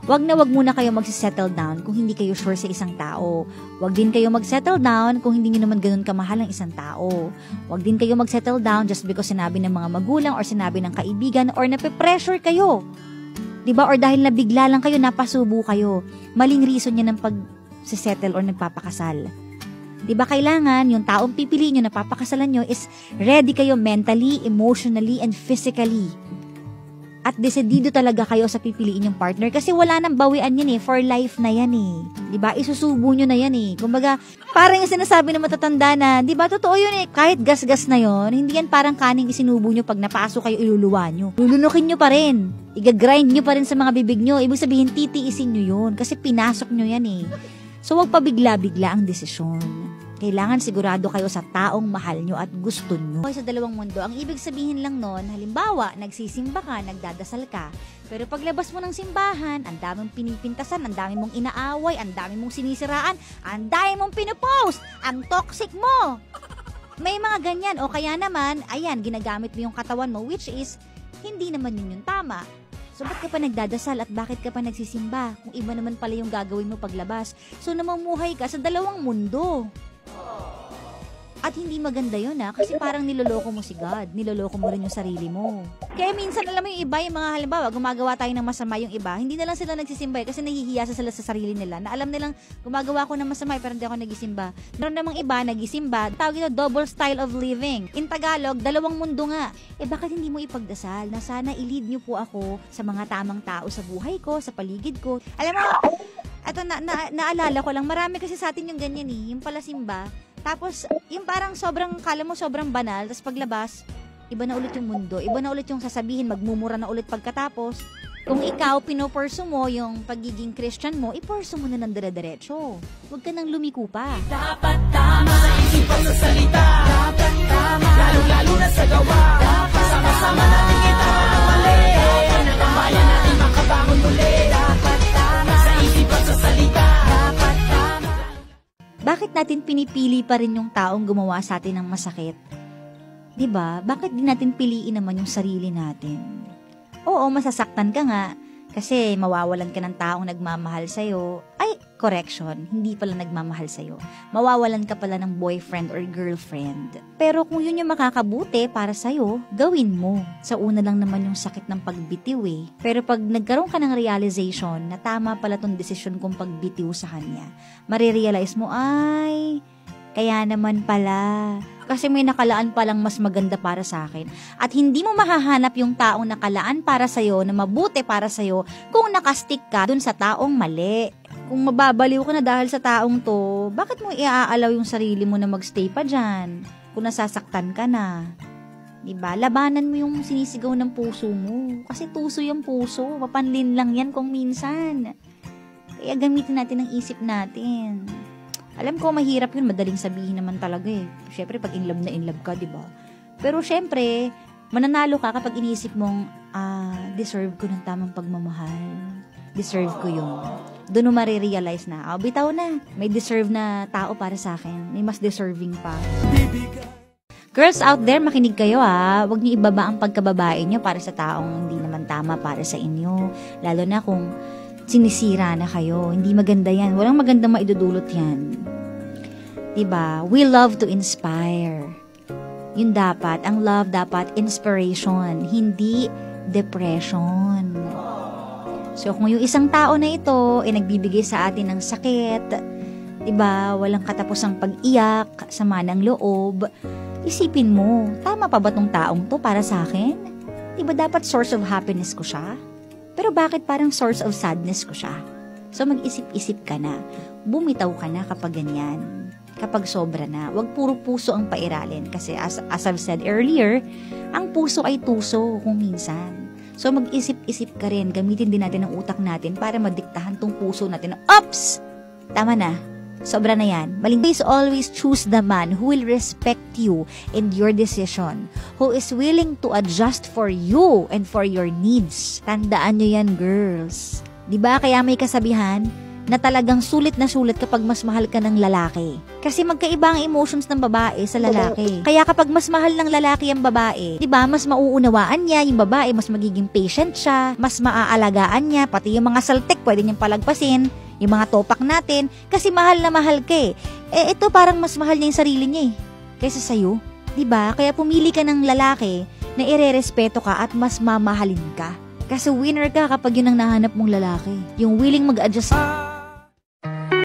wag muna kayo magsisettle down kung hindi kayo sure sa isang tao. Wag din kayo magsettle down kung hindi nyo naman ganun kamahal ang isang tao. Wag din kayo magsettle down just because sinabi ng mga magulang or sinabi ng kaibigan or nape-pressure kayo. Diba? Or dahil nabigla lang kayo, napasubo kayo. Maling reason yan ng pag-settle or nagpapakasal. Diba? Kailangan yung taong pipiliin nyo, napapakasalan nyo is ready kayo mentally, emotionally, and physically. At desidido talaga kayo sa pipiliin yung partner kasi wala nang bawian yan for life na yan Diba? Isusubo nyo na yan Kumbaga, parang yung sinasabi ng matatanda na, diba, totoo yun kahit gas-gas na yon, hindi yan parang kaning isinubo nyo pag napasok kayo iluluwa nyo. Lulunukin nyo pa rin. Igagrind nyo pa rin sa mga bibig nyo. Ibig sabihin, titiisin nyo yun kasi pinasok nyo yan So, wag pa bigla-bigla ang desisyon. Kailangan sigurado kayo sa taong mahal nyo at gusto nyo. Sa dalawang mundo, ang ibig sabihin lang nun, halimbawa, nagsisimba ka, nagdadasal ka, pero paglabas mo ng simbahan, ang daming pinipintasan, ang dami mong inaaway, ang dami mong sinisiraan, ang dami mong pinupost, ang toxic mo. May mga ganyan, o kaya naman, ayan, ginagamit mo yung katawan mo, which is, hindi naman yun yung tama. So, ba't ka pa nagdadasal at bakit ka pa nagsisimba? Kung iba naman pala yung gagawin mo paglabas. So, namumuhay ka sa dalawang mundo. At hindi maganda yun kasi parang niloloko mo si God. Niloloko mo rin yung sarili mo. Kaya minsan, alam mo yung iba, yung mga halimbawa, gumagawa tayo ng masama yung iba, hindi na lang sila nagsisimba kasi nahihiya sila sa sarili nila. Na alam nilang, gumagawa ko ng masama pero hindi ako nagisimba. Meron namang iba, nagisimba. Tawag ito, double style of living. In Tagalog, dalawang mundo nga. Bakit hindi mo ipagdasal na sana i-lead niyo po ako sa mga tamang tao sa buhay ko, sa paligid ko. Alam mo, eto, naalala ko lang, marami kasi sa atin yung ganyan yung pala simba. Tapos, yung parang kala mo sobrang banal, tapos paglabas, iba na ulit yung mundo, iba na ulit yung sasabihin, magmumura na ulit pagkatapos. Kung ikaw, pinopurso mo yung pagiging Christian mo, ipurso mo na ng dire-diretso. Huwag ka nang lumiko pa. Dapat tama sa isipan sa salita. Dapat tama, lalo-lalo na sa gawa. Dapat sama-sama natin kita ang mali. Ang bayan natin makabangon muli. Dapat tama sa isipan sa salita. Dapat tama. Bakit natin pinipili pa rin yung taong gumawa sa atin ng masakit? Diba? Bakit di natin piliin naman yung sarili natin? Oo, masasaktan ka nga kasi mawawalan ka ng taong nagmamahal sa'yo. Ay, correction, hindi pala nagmamahal sa'yo. Mawawalan ka pala ng boyfriend or girlfriend. Pero kung yun yung makakabuti para sa'yo, gawin mo. Sa una lang naman yung sakit ng pagbitiw Pero pag nagkaroon ka ng realization na tama pala tong desisyon kong pagbitiw sa kanya, marirealize mo, ay, kaya naman pala. Kasi may nakalaan palang mas maganda para sa akin. At hindi mo mahahanap yung taong nakalaan para sa'yo, na mabuti para sa'yo, kung nakastick ka dun sa taong mali. Kung mababaliw ka na dahil sa taong to, bakit mo iaalaw yung sarili mo na magstay pa dyan? Kung nasasaktan ka na. Diba? Labanan mo yung sinisigaw ng puso mo. Kasi tuso yung puso. Papanlin lang yan kung minsan. Kaya gamitin natin ang isip natin. Alam ko, mahirap yun. Madaling sabihin naman talaga Siyempre, pag in love ka, diba? Pero siyempre, mananalo ka kapag iniisip mong, deserve ko ng tamang pagmamahal. Deserve ko yun. Doon mo marirealize na, bitaw na. May deserve na tao para sa akin. May mas deserving pa. Girls out there, makinig kayo Huwag niyo ibaba ang pagkababae niyo para sa taong hindi naman tama para sa inyo. Lalo na kung sinisira na kayo. Hindi maganda yan. Walang magandang maidudulot yan. Diba? We love to inspire. Yun dapat. Ang love dapat inspiration. Hindi depression. So, kung yung isang tao na ito ay nagbibigay sa atin ng sakit, diba? Walang katapusang pag-iyak, sama ng loob, isipin mo, tama pa ba tong taong to para sa akin? Diba dapat source of happiness ko siya? Pero bakit parang source of sadness ko siya? So mag-isip-isip ka na. Bumitaw ka na kapag ganyan. Kapag sobra na. Huwag puro puso ang pairalin. Kasi as I've said earlier, ang puso ay tuso kung minsan. So mag-isip-isip ka rin. Gamitin din natin ang utak natin para madiktahan tong puso natin. Oops! Tama na. Sobra na yan. Please always choose the man who will respect you and your decision, who is willing to adjust for you and for your needs. Tandaan nyo yan, girls. Diba kaya may kasabihan na talagang sulit na sulit kapag mas mahal ka ng lalaki? Kasi magkaiba ang emotions ng babae sa lalaki. Kaya kapag mas mahal ng lalaki ang babae, 'di ba, mas mauunawaan niya yung babae, mas magiging patient siya, mas maaalagaan niya, pati yung mga saltek pwede niyang palagpasin, yung mga topak natin, kasi mahal na mahal ka eh. Ito parang mas mahal niya yung sarili niya eh, kaysa sa'yo. 'Di ba? Kaya pumili ka ng lalaki na irerespeto ka at mas mamahalin ka. Kasi winner ka kapag yun ang nahanap mong lalaki. Yung willing mag-adjust.